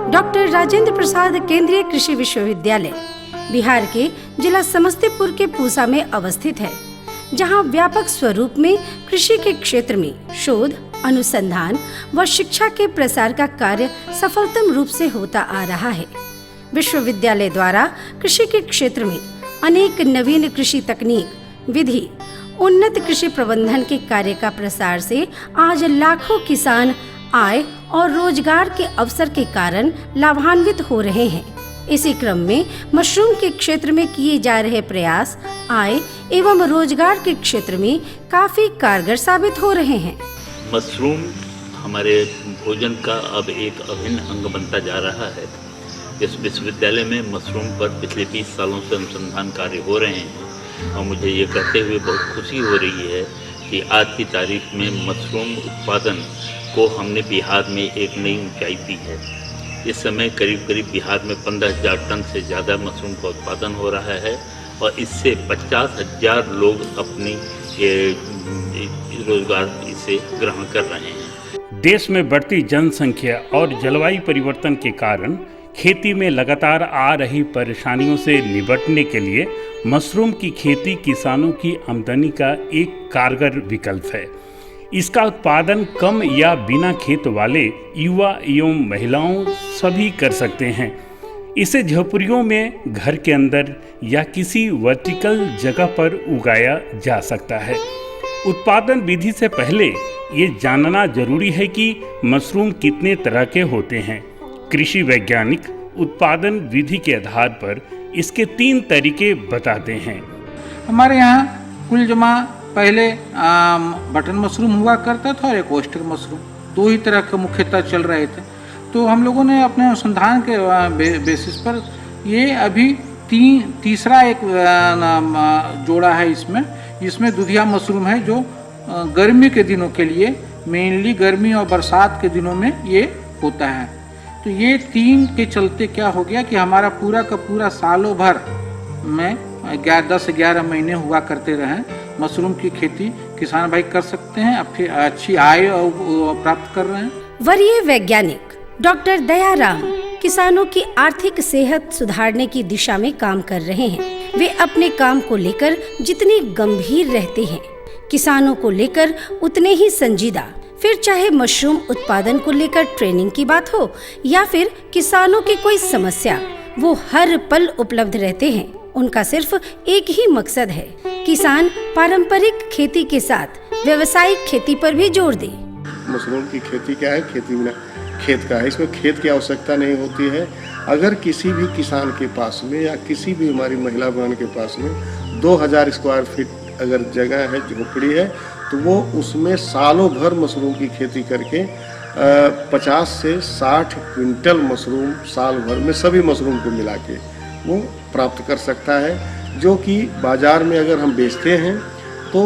Doctor Rajendra Prasad केंद्रीय कृषि विश्वविद्यालय बिहार के जिला समस्तीपुर के पूसा में अवस्थित है, जहां व्यापक स्वरूप में कृषि के क्षेत्र में शोध, अनुसंधान व शिक्षा के प्रसार का कार्य सफलतम रूप से होता आ रहा है। विश्वविद्यालय द्वारा कृषि के क्षेत्र में अनेक नवीन कृषि तकनीक, विधि, उन्नत कृषि प्रबंधन के कार्य का प्रसार से आज लाखों किसान आय और रोजगार के अवसर के कारण लाभान्वित हो रहे हैं। इसी क्रम में मशरूम के क्षेत्र में किए जा रहे प्रयास आय एवं रोजगार के क्षेत्र में काफी कारगर साबित हो रहे हैं। मशरूम हमारे भोजन का अब एक अभिन्न अंग बनता जा रहा है। इस विश्वविद्यालय में मशरूम पर पिछले 20 सालों से अनुसंधान कार्य हो रहे हैं और मुझे ये कहते हुए बहुत खुशी हो रही है कि आज की तारीख में मशरूम उत्पादन को हमने बिहार में एक नई ऊंचाई दी है। इस समय करीब बिहार में 15,000 टन से ज़्यादा मशरूम का उत्पादन हो रहा है और इससे 50,000 लोग अपनी रोजगार इसे ग्रहण कर रहे हैं। देश में बढ़ती जनसंख्या और जलवायु परिवर्तन के कारण खेती में लगातार आ रही परेशानियों से निपटने के लिए मशरूम की खेती किसानों की आमदनी का एक कारगर विकल्प है। इसका उत्पादन कम या बिना खेत वाले युवा एवं महिलाओं सभी कर सकते हैं। इसे झोपड़ियों में घर के अंदर या किसी वर्टिकल जगह पर उगाया जा सकता है। उत्पादन विधि से पहले ये जानना जरूरी है कि मशरूम कितने तरह के होते हैं। कृषि वैज्ञानिक उत्पादन विधि के आधार पर इसके 3 तरीके बताते हैं। हमारे यहाँ कुल जमा पहले बटन मशरूम हुआ करता था और एक ओस्टर मशरूम, 2 ही तरह के मुख्यतः चल रहे थे। तो हम लोगों ने अपने अनुसंधान के बेसिस पर ये अभी तीसरा एक जोड़ा है इसमें दुधिया मशरूम है, जो गर्मी के दिनों के लिए मेनली गर्मी और बरसात के दिनों में ये होता है। तो ये 3 के चलते क्या हो गया कि हमारा पूरा का पूरा सालों भर में 10-11 महीने हुआ करते रहे मशरूम की खेती किसान भाई कर सकते हैं, फिर अच्छी आय प्राप्त कर रहे हैं। वरीय वैज्ञानिक डॉक्टर दयाराम किसानों की आर्थिक सेहत सुधारने की दिशा में काम कर रहे हैं। वे अपने काम को लेकर जितने गंभीर रहते हैं, किसानों को लेकर उतने ही संजीदा। फिर चाहे मशरूम उत्पादन को लेकर ट्रेनिंग की बात हो या फिर किसानों की कोई समस्या, वो हर पल उपलब्ध रहते हैं। उनका सिर्फ एक ही मकसद है, किसान पारंपरिक खेती के साथ व्यावसायिक खेती पर भी जोर दे। मशरूम की खेती क्या है? खेती बिना खेत का है। इसमें खेत की आवश्यकता नहीं होती है। अगर किसी भी किसान के पास में या किसी भी हमारी महिला बहन के पास में 2000 स्क्वायर फीट अगर जगह है, झोपड़ी है, तो वो उसमें सालों भर मशरूम की खेती करके 50 से 60 क्विंटल मशरूम साल भर में सभी मशरूम को मिला के वो प्राप्त कर सकता है, जो कि बाज़ार में अगर हम बेचते हैं तो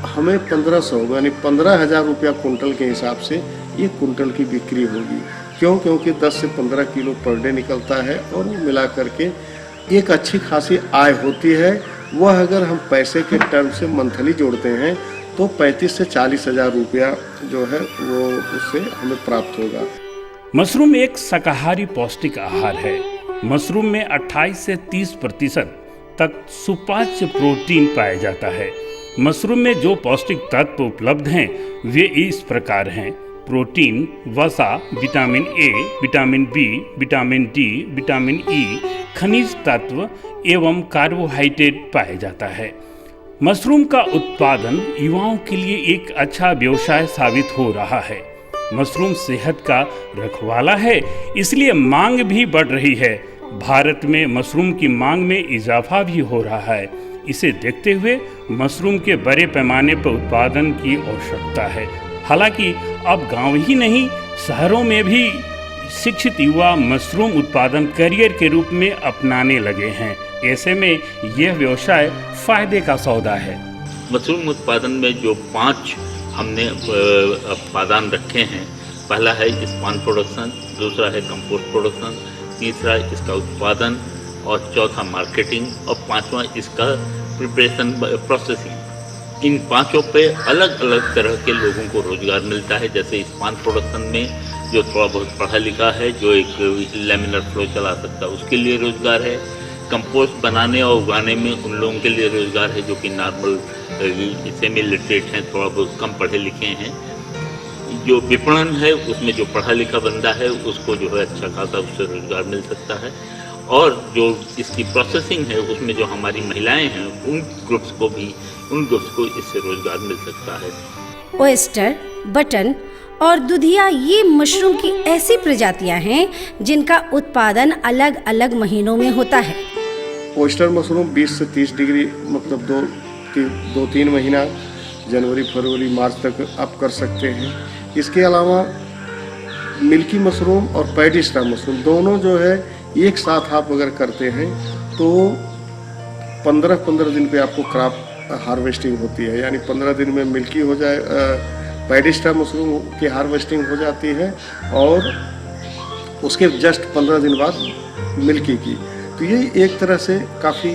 हमें 1500 यानी 15,000 रुपया कुंटल के हिसाब से ये कुंटल की बिक्री होगी। क्योंकि 10 से 15 किलो पर डे निकलता है और वो मिला करके एक अच्छी खासी आय होती है। वह अगर हम पैसे के टर्म से मंथली जोड़ते हैं तो 35 से 40,000 रुपया जो है वो उससे हमें प्राप्त होगा। मशरूम एक शाकाहारी पौष्टिक आहार है। मशरूम में 28 से 30% तक सुपाच्य प्रोटीन पाया जाता है। मशरूम में जो पौष्टिक तत्व उपलब्ध हैं वे इस प्रकार हैं: प्रोटीन, वसा, vitamin A, vitamin B, vitamin D, vitamin E, खनिज तत्व एवं कार्बोहाइड्रेट पाया जाता है। मशरूम का उत्पादन युवाओं के लिए एक अच्छा व्यवसाय साबित हो रहा है। मशरूम सेहत का रखवाला है, इसलिए मांग भी बढ़ रही है। भारत में मशरूम की मांग में इजाफा भी हो रहा है। इसे देखते हुए मशरूम के बड़े पैमाने पर उत्पादन की आवश्यकता है। हालांकि अब गांव ही नहीं, शहरों में भी शिक्षित युवा मशरूम उत्पादन करियर के रूप में अपनाने लगे हैं। ऐसे में यह व्यवसाय फायदे का सौदा है। मशरूम उत्पादन में जो 5 हमने पादान रखे हैं, पहला है स्पान प्रोडक्शन, दूसरा है कंपोस्ट प्रोडक्शन, तीसरा इसका उत्पादन और चौथा मार्केटिंग और 5वां इसका प्रिपरेशन प्रोसेसिंग। इन 5 पे अलग अलग तरह के लोगों को रोजगार मिलता है। जैसे स्पान प्रोडक्शन में जो थोड़ा बहुत पढ़ा लिखा है, जो एक लेमिनर फ्लो चला सकता है, उसके लिए रोज़गार है। कंपोस्ट बनाने और उगाने में उन लोगों के लिए रोज़गार है जो कि नॉर्मल सेमी लिटरेट हैं, थोड़ा बहुत कम पढ़े लिखे हैं। जो विपणन है उसमें जो पढ़ा लिखा बंदा है उसको जो है अच्छा खासा उससे रोज़गार मिल सकता है। और जो इसकी प्रोसेसिंग है उसमें जो हमारी महिलाएं हैं उन ग्रुप्स को इससे रोज़गार मिल सकता है। ओएस्टर, बटन और दुधिया ये मशरूम की ऐसी प्रजातियां हैं जिनका उत्पादन अलग अलग महीनों में होता है। ओयस्टर मशरूम 20 से 30 डिग्री मतलब 2-3 महीना जनवरी, फरवरी, मार्च तक आप कर सकते हैं। इसके अलावा मिल्की मशरूम और पैडी स्टार मशरूम दोनों जो है एक साथ आप अगर करते हैं तो 15-15 दिन पे आपको क्रॉप हार्वेस्टिंग होती है, यानी 15 दिन में मिल्की हो जाए, पैडी स्टार मशरूम की हार्वेस्टिंग हो जाती है और उसके जस्ट 15 दिन बाद मिल्की की। तो ये एक तरह से काफ़ी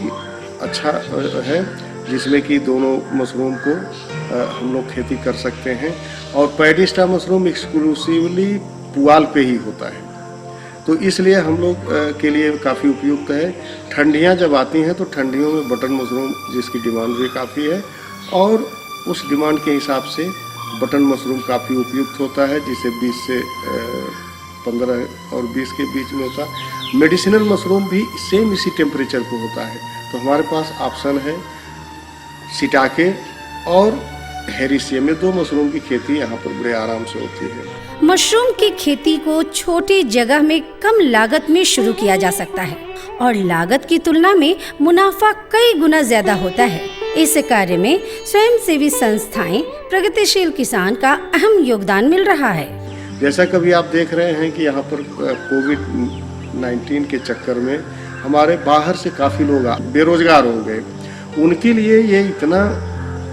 अच्छा है जिसमें कि दोनों मशरूम को हम लोग खेती कर सकते हैं। और पैडी स्टार मशरूम एक्सक्लूसिवली पुआल पे ही होता है, तो इसलिए हम लोग के लिए काफ़ी उपयुक्त है। ठंडियाँ जब आती हैं तो ठंडियों में बटन मशरूम जिसकी डिमांड भी काफ़ी है और उस डिमांड के हिसाब से बटन मशरूम काफ़ी उपयुक्त होता है, जिसे 20 से 15 और 20 के बीच में होता है। मेडिसिनल मशरूम भी सेम इसी टेम्परेचर पे होता है, तो हमारे पास ऑप्शन है सिटाके और हेरिसिया में 2 मशरूम की खेती यहाँ पर बड़े आराम से होती है। मशरूम की खेती को छोटी जगह में कम लागत में शुरू किया जा सकता है और लागत की तुलना में मुनाफा कई गुना ज्यादा होता है। इस कार्य में स्वयंसेवी संस्थाएं, प्रगतिशील किसान का अहम योगदान मिल रहा है। जैसा कभी आप देख रहे हैं कि यहाँ पर कोविड-19 के चक्कर में हमारे बाहर से काफ़ी लोग बेरोजगार हो गए। उनके लिए ये इतना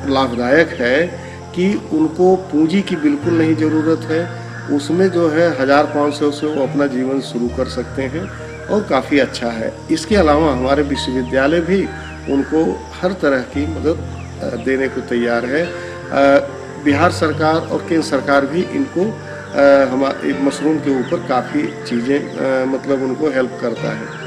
लाभदायक है कि उनको पूंजी की बिल्कुल नहीं ज़रूरत है, उसमें जो है 1500 से वो अपना जीवन शुरू कर सकते हैं और काफ़ी अच्छा है। इसके अलावा हमारे विश्वविद्यालय भी उनको हर तरह की मदद देने को तैयार है। बिहार सरकार और केंद्र सरकार भी इनको हमारे मशरूम के ऊपर काफ़ी चीज़ें मतलब उनको हेल्प करता है।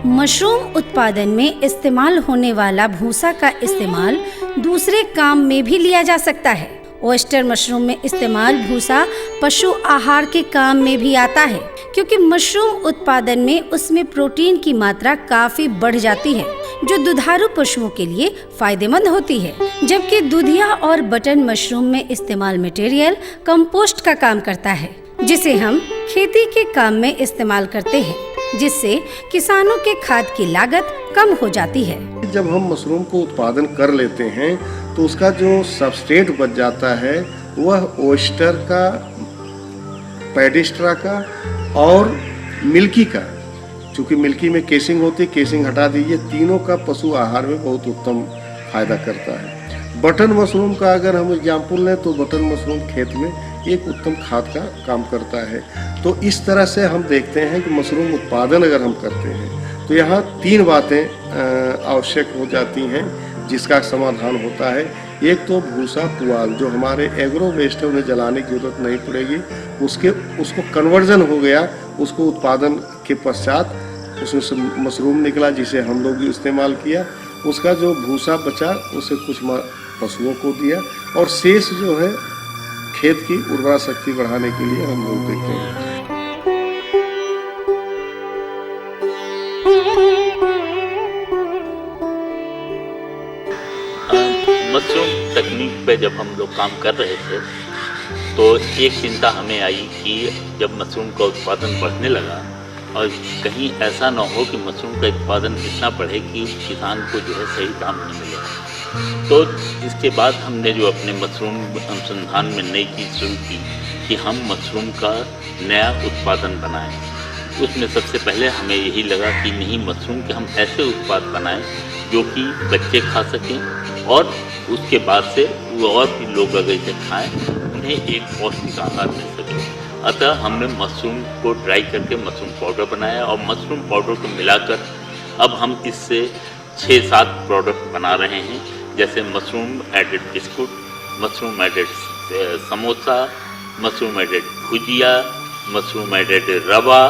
मशरूम उत्पादन में इस्तेमाल होने वाला भूसा का इस्तेमाल दूसरे काम में भी लिया जा सकता है। ओयस्टर मशरूम में इस्तेमाल भूसा पशु आहार के काम में भी आता है, क्योंकि मशरूम उत्पादन में उसमें प्रोटीन की मात्रा काफी बढ़ जाती है, जो दुधारू पशुओं के लिए फायदेमंद होती है। जबकि दुधिया और बटन मशरूम में इस्तेमाल मटेरियल कंपोस्ट का काम करता है, जिसे हम खेती के काम में इस्तेमाल करते हैं, जिससे किसानों के खाद की लागत कम हो जाती है। जब हम मशरूम को उत्पादन कर लेते हैं तो उसका जो सबस्ट्रेट बच जाता है वह ओयस्टर का, पैडिस्ट्रा का और मिल्की का, चूँकि मिल्की में केसिंग होती है, केसिंग हटा दीजिए, तीनों का पशु आहार में बहुत उत्तम फायदा करता है। बटन मशरूम का अगर हम एग्जाम्पल लें तो बटन मशरूम खेत में एक उत्तम खाद का काम करता है। तो इस तरह से हम देखते हैं कि मशरूम उत्पादन अगर हम करते हैं तो यहाँ 3 बातें आवश्यक हो जाती हैं जिसका समाधान होता है। एक तो भूसा पुआल जो हमारे एग्रो वेस्ट है, उन्हें जलाने की जरूरत नहीं पड़ेगी, उसको कन्वर्जन हो गया, उसको उत्पादन के पश्चात उसमें से मशरूम निकला जिसे हम लोग भी इस्तेमाल किया, उसका जो भूसा बचा उसे कुछ पशुओं को दिया और शेष जो है खेत की उर्वरा शक्ति बढ़ाने के लिए हम लोग देते हैं। मशरूम तकनीक पे जब हम लोग काम कर रहे थे तो एक चिंता हमें आई कि जब मशरूम का उत्पादन बढ़ने लगा और कहीं ऐसा ना हो कि मशरूम का उत्पादन इतना बढ़े कि किसान को जो है सही दाम न मिले। तो इसके बाद हमने जो अपने मशरूम अनुसंधान में नई चीज़ शुरू की कि हम मशरूम का नया उत्पादन बनाएं। उसमें सबसे पहले हमें यही लगा कि नहीं, मशरूम के हम ऐसे उत्पाद बनाएं जो कि बच्चे खा सकें और उसके बाद से वो और भी लोग अगर इसे खाएँ उन्हें एक पौष्टिक आहार मिल सके। अतः हमने मशरूम को ड्राई करके मशरूम पाउडर बनाया और मशरूम पाउडर को मिलाकर अब हम इससे 6-7 प्रोडक्ट बना रहे हैं, जैसे mushroom added biscuit, mushroom added samosa, mushroom added bhujia, mushroom added रवा,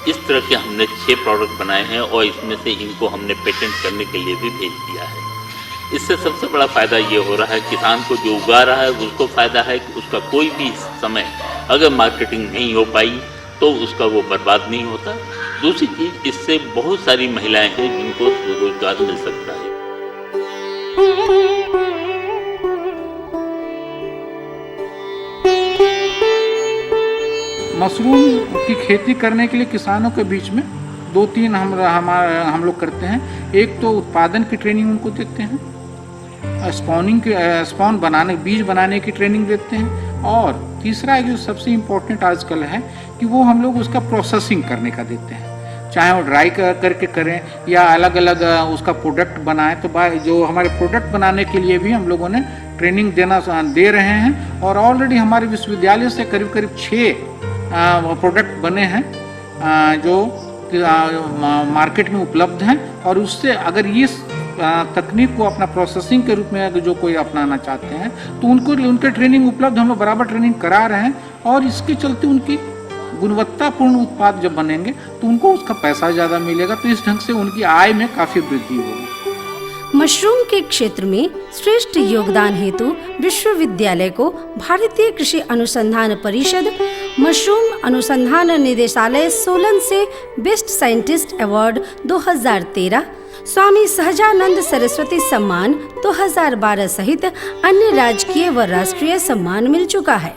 इस तरह के हमने 6 प्रोडक्ट बनाए हैं और इसमें से इनको हमने पेटेंट करने के लिए भी भेज दिया है। इससे सबसे बड़ा फ़ायदा ये हो रहा है, किसान को जो उगा रहा है उसको फ़ायदा है कि उसका कोई भी समय अगर मार्केटिंग नहीं हो पाई तो उसका वो बर्बाद नहीं होता। दूसरी चीज़, इससे बहुत सारी महिलाएं हैं जिनको रोजगार मिल सकता है। मशरूम की खेती करने के लिए किसानों के बीच में 2-3 हम लोग करते हैं। एक तो उत्पादन की ट्रेनिंग उनको देते हैं, स्पॉन बनाने, बीज बनाने की ट्रेनिंग देते हैं, और तीसरा जो सबसे इम्पोर्टेंट आजकल है कि वो हम लोग उसका प्रोसेसिंग करने का देते हैं, चाहे वो ड्राई करके करें या अलग अलग उसका प्रोडक्ट बनाएं। तो जो हमारे प्रोडक्ट बनाने के लिए भी हम लोगों ने ट्रेनिंग दे रहे हैं, और ऑलरेडी हमारे विश्वविद्यालय से करीब करीब 6 प्रोडक्ट बने हैं जो मार्केट में उपलब्ध हैं। और उससे अगर ये तकनीक को अपना प्रोसेसिंग के रूप में अगर जो कोई अपनाना चाहते हैं तो उनके ट्रेनिंग उपलब्ध, हम लोग बराबर ट्रेनिंग करा रहे हैं, और इसके चलते उनकी गुणवत्तापूर्ण उत्पाद जब बनेंगे तो उनको उसका पैसा ज़्यादा मिलेगा, तो इस ढंग से उनकी आय में काफ़ी वृद्धि होगी। मशरूम के क्षेत्र में श्रेष्ठ योगदान हेतु विश्वविद्यालय को भारतीय कृषि अनुसंधान परिषद, मशरूम अनुसंधान निदेशालय सोलन से best scientist award 2013, Swami Sahajanand Saraswati सम्मान 2012 सहित अन्य राजकीय व राष्ट्रीय सम्मान मिल चुका है।